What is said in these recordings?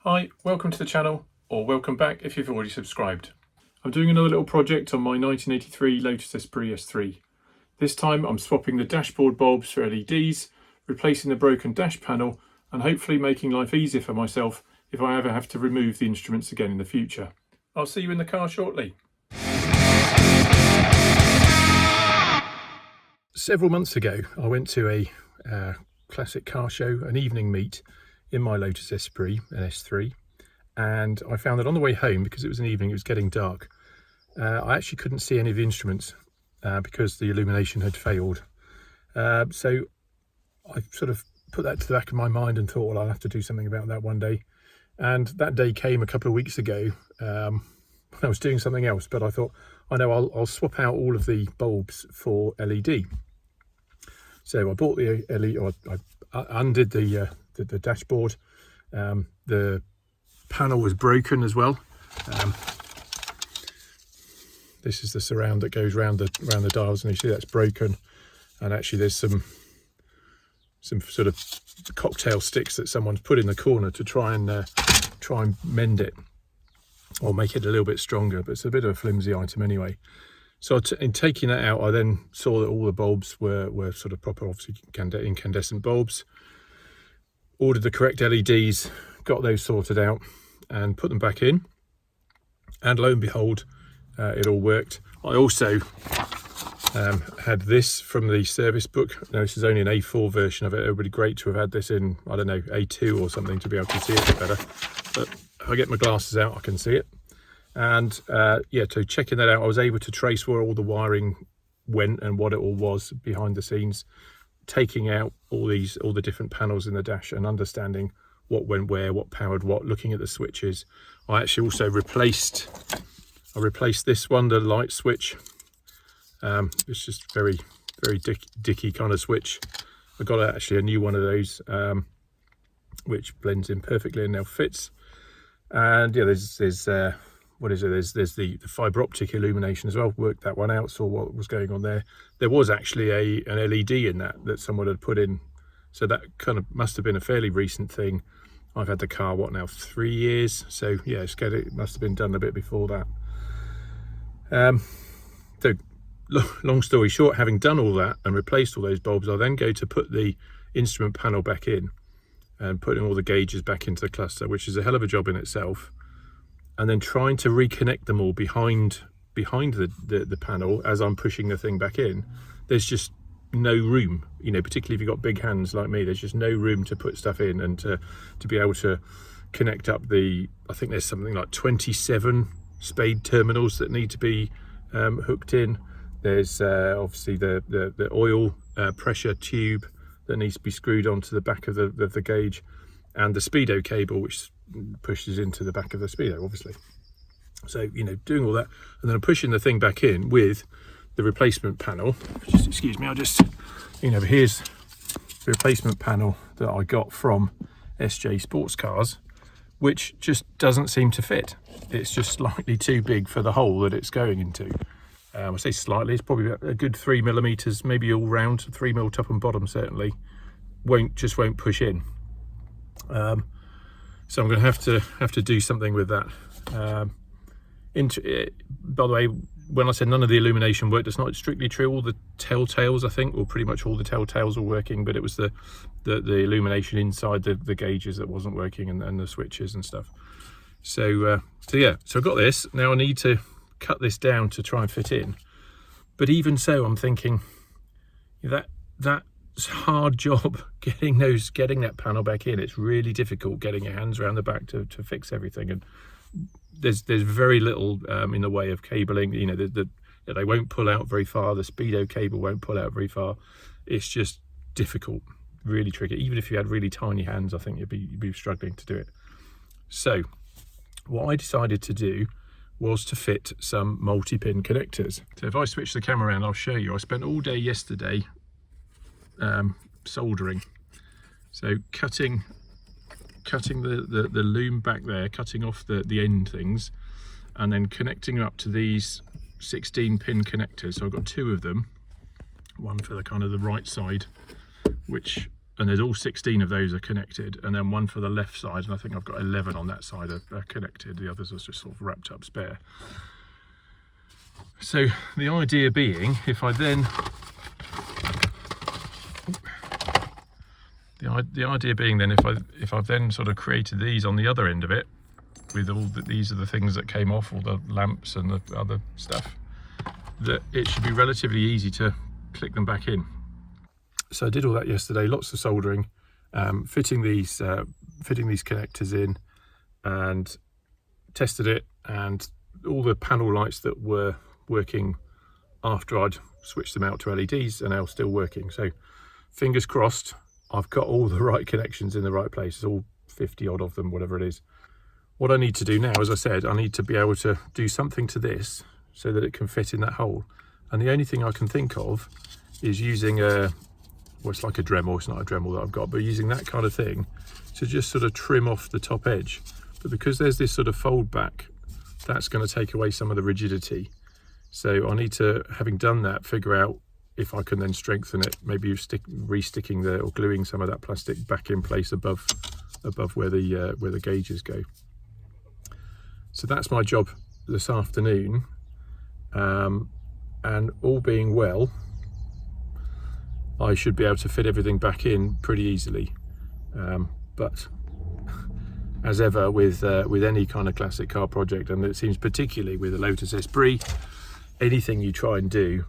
Hi, welcome to the channel, or welcome back if you've already subscribed. I'm doing another little project on my 1983 Lotus Esprit S3. This time I'm swapping the dashboard bulbs for LEDs, replacing the broken dash panel, and hopefully making life easier for myself if I ever have to remove the instruments again in the future. I'll see you in the car shortly. Several months ago I went to a classic car show, an evening meet in my Lotus Esprit, an S3, and I found that on the way home, because it was an evening, it was getting dark, I actually couldn't see any of the instruments because the illumination had failed. So I sort of put that to the back of my mind and thought, well, I'll have to do something about that one day. And that day came a couple of weeks ago when I was doing something else, but I thought, I know, I'll swap out all of the bulbs for LED. So I bought the LED, or I undid the dashboard. The panel was broken as well. This is the surround that goes around the dials, and you see that's broken. And actually, there's some sort of cocktail sticks that someone's put in the corner to try and mend it or make it a little bit stronger. But it's a bit of a flimsy item anyway. So in taking that out, I then saw that all the bulbs were sort of proper, obviously incandescent bulbs. Ordered the correct LEDs, got those sorted out and put them back in. And lo and behold, it all worked. I also had this from the service book. Now, this is only an A4 version of it. It would be great to have had this in, I don't know, A2 or something to be able to see it a bit better. But if I get my glasses out, I can see it. And yeah, so checking that out, I was able to trace where all the wiring went and what it all was behind the scenes, taking out all the different panels in the dash and understanding what went where, what powered what, looking at the switches. I actually also replaced this one, the light switch. It's just very dicky kind of switch. I got actually a new one of those, which blends in perfectly and now fits. And yeah, there's what is it? There's the fibre optic illumination as well. Worked that one out, saw what was going on there. There was actually an LED in that someone had put in, so that kind of must have been a fairly recent thing. I've had the car, what now, 3 years? So yeah, it must have been done a bit before that. So long story short, having done all that and replaced all those bulbs, I then go to put the instrument panel back in and putting all the gauges back into the cluster, which is a hell of a job in itself. And then trying to reconnect them all behind the panel as I'm pushing the thing back in. There's just no room, you know, particularly if you've got big hands like me, there's just no room to put stuff in and to be able to connect up I think there's something like 27 spade terminals that need to be hooked in. There's obviously the oil pressure tube that needs to be screwed onto the back of the gauge, and the speedo cable which pushes into the back of the speedo, obviously. So, you know, doing all that, and then I'm pushing the thing back in with the replacement panel. Just excuse me, I'll just, you know, here's the replacement panel that I got from SJ Sports Cars, which just doesn't seem to fit. It's just slightly too big for the hole that it's going into. I say slightly, it's probably a good 3 millimeters, maybe all round, 3 mil top and bottom certainly. Won't push in. So I'm going to have to do something with that. By the way, when I said none of the illumination worked, it's not strictly true. All the telltales, I think, or pretty much all the telltales were working, but it was the illumination inside the gauges that wasn't working, and the switches and stuff. So yeah, so I've got this. Now I need to cut this down to try and fit in. But even so, I'm thinking that's a hard job getting that panel back in. It's really difficult getting your hands around the back to fix everything, and there's very little in the way of cabling. You know, they won't pull out very far. The speedo cable won't pull out very far. It's just difficult, really tricky. Even if you had really tiny hands, I think you'd be struggling to do it. So what I decided to do was to fit some multi-pin connectors. So if I switch the camera around, I'll show you. I spent all day yesterday soldering, so cutting the loom back there, cutting off the end things, and then connecting up to these 16 pin connectors. So I've got 2 of them, one for the kind of the right side, which and there's all 16 of those are connected, and then one for the left side, and I think I've got 11 on that side are connected. The others are just sort of wrapped up spare. So the idea being, if I then the idea being then, if I've then sort of created these on the other end of it, with all these are the things that came off, all the lamps and the other stuff, that it should be relatively easy to click them back in. So I did all that yesterday, lots of soldering, fitting these connectors in, and tested it, and all the panel lights that were working after I'd switched them out to LEDs are now still working. So fingers crossed, I've got all the right connections in the right places, all 50 odd of them, whatever it is. What I need to do now, as I said, I need to be able to do something to this so that it can fit in that hole. And the only thing I can think of is using well, it's like a Dremel, it's not a Dremel that I've got, but using that kind of thing to just sort of trim off the top edge. But because there's this sort of fold back, that's going to take away some of the rigidity. So I need to, having done that, figure out if I can then strengthen it, maybe re-sticking or gluing some of that plastic back in place above where the gauges go. So that's my job this afternoon, and all being well, I should be able to fit everything back in pretty easily. But as ever with any kind of classic car project, and it seems particularly with the Lotus Esprit, anything you try and do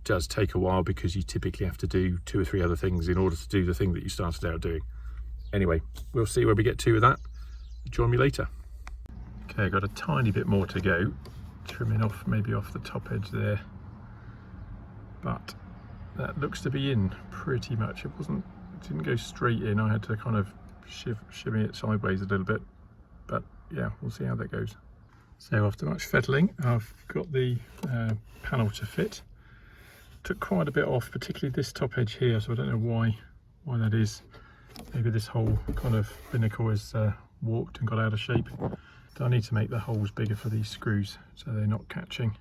does take a while, because you typically have to do 2 or 3 other things in order to do the thing that you started out doing. Anyway, we'll see where we get to with that. Join me later. Okay, I've got a tiny bit more to go, trimming off maybe off the top edge there, but that looks to be in pretty much. It didn't go straight in. I had to kind of shimmy it sideways a little bit, but yeah, we'll see how that goes. So after much fettling, I've got the panel to fit. Took quite a bit off, particularly this top edge here, so I don't know why that is. Maybe this whole kind of binnacle is warped and got out of shape. So I need to make the holes bigger for these screws so they're not catching.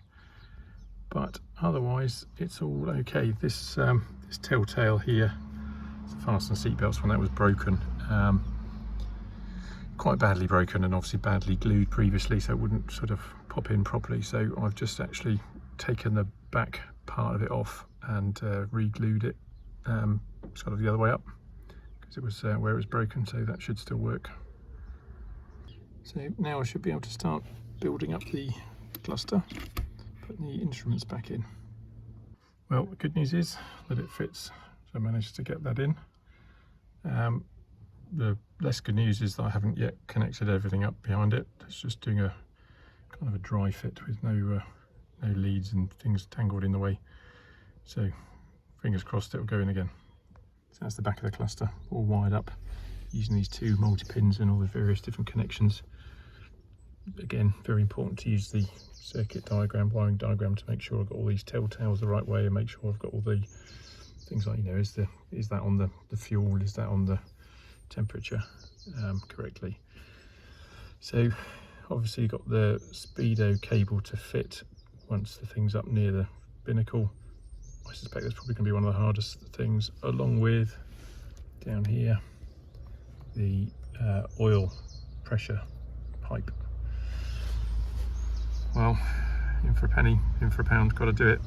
But otherwise, it's all okay. This telltale here, it's the fasten seatbelts, when that was broken, quite badly broken, and obviously badly glued previously, so it wouldn't sort of pop in properly. So I've just actually taken the back part of it off and re-glued it sort of the other way up, because it was where it was broken, so that should still work. So now I should be able to start building up the cluster, putting the instruments back in. Well, the good news is that it fits, so I managed to get that in. The less good news is that I haven't yet connected everything up behind it. It's just doing a kind of a dry fit with no leads and things tangled in the way. So fingers crossed it'll go in again. So that's the back of the cluster, all wired up using these 2 multi-pins and all the various different connections. Again, very important to use the circuit diagram, wiring diagram, to make sure I've got all these telltales the right way, and make sure I've got all the things like, is that on the fuel, is that on the temperature correctly. So obviously you've got the speedo cable to fit once the thing's up near the binnacle. I suspect that's probably going to be one of the hardest things, along with down here the oil pressure pipe. Well, in for a penny, in for a pound, got to do it.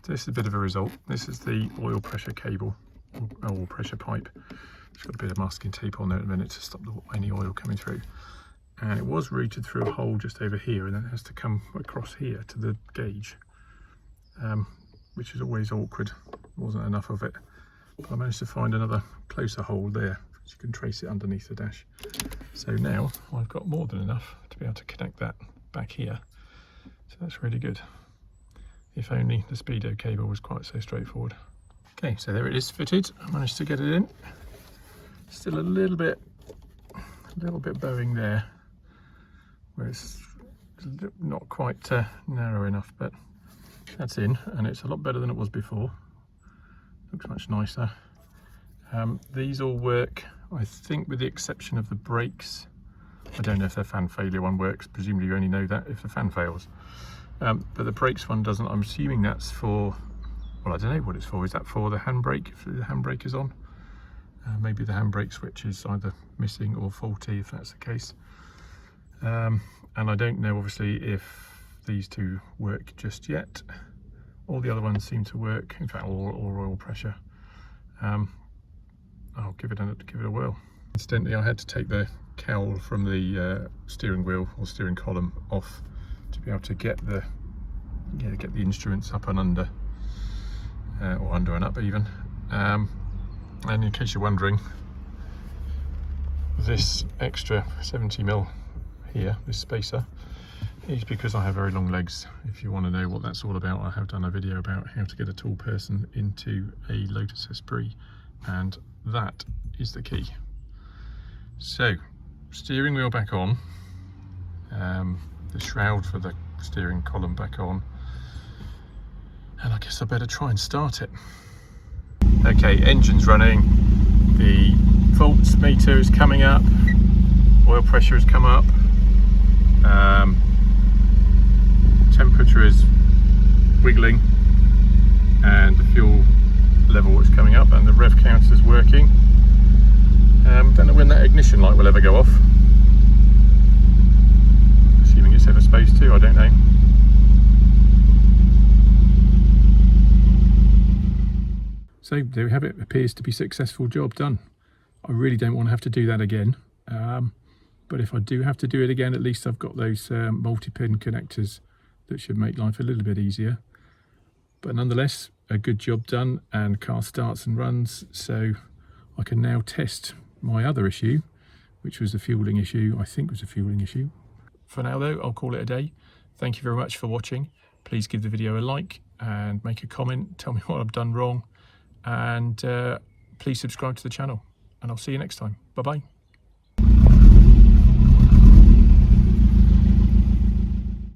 So this is a bit of a result. This is the oil pressure cable, oil pressure pipe. It's got a bit of masking tape on there at the minute to stop any oil coming through. And it was routed through a hole just over here, and then it has to come across here to the gauge, which is always awkward. Wasn't enough of it, but I managed to find another closer hole there, so you can trace it underneath the dash. So now I've got more than enough to be able to connect that back here, so that's really good. If only the speedo cable was quite so straightforward. Okay, so there it is fitted. I managed to get it in. Still a little bit bowing there, where it's not quite narrow enough, but that's in, and it's a lot better than it was before. Looks much nicer. These all work, I think, with the exception of the brakes. I don't know if their fan failure one works. Presumably you only know that if the fan fails. But the brakes one doesn't. I'm assuming that's for, well, I don't know what it's for. Is that for the handbrake, if the handbrake is on? Maybe the handbrake switch is either missing or faulty if that's the case. And I don't know obviously if these two work just yet. All the other ones seem to work, in fact all oil pressure. I'll give it a whirl. Incidentally, I had to take the cowl from the steering wheel or steering column off to be able to get the instruments up and under, or under and up even. And in case you're wondering, this extra 70mm here, this spacer, is because I have very long legs. If you want to know what that's all about, I have done a video about how to get a tall person into a Lotus Esprit, and that is the key. So, steering wheel back on, the shroud for the steering column back on, and I guess I better try and start it. Okay, engine's running, the volts meter is coming up, oil pressure has come up, temperature is wiggling, and the fuel level is coming up, and the rev counter is working. Don't know when that ignition light will ever go off, assuming it's ever supposed to, I don't know. So there we have it. Appears to be successful, job done. I really don't want to have to do that again, but if I do have to do it again, at least I've got those multi-pin connectors that should make life a little bit easier. But nonetheless, a good job done, and car starts and runs, so I can now test my other issue, which was a fueling issue. I think it was a fueling issue. For now though, I'll call it a day. Thank you very much for watching. Please give the video a like and make a comment, tell me what I've done wrong, and please subscribe to the channel, and I'll see you next time. Bye bye.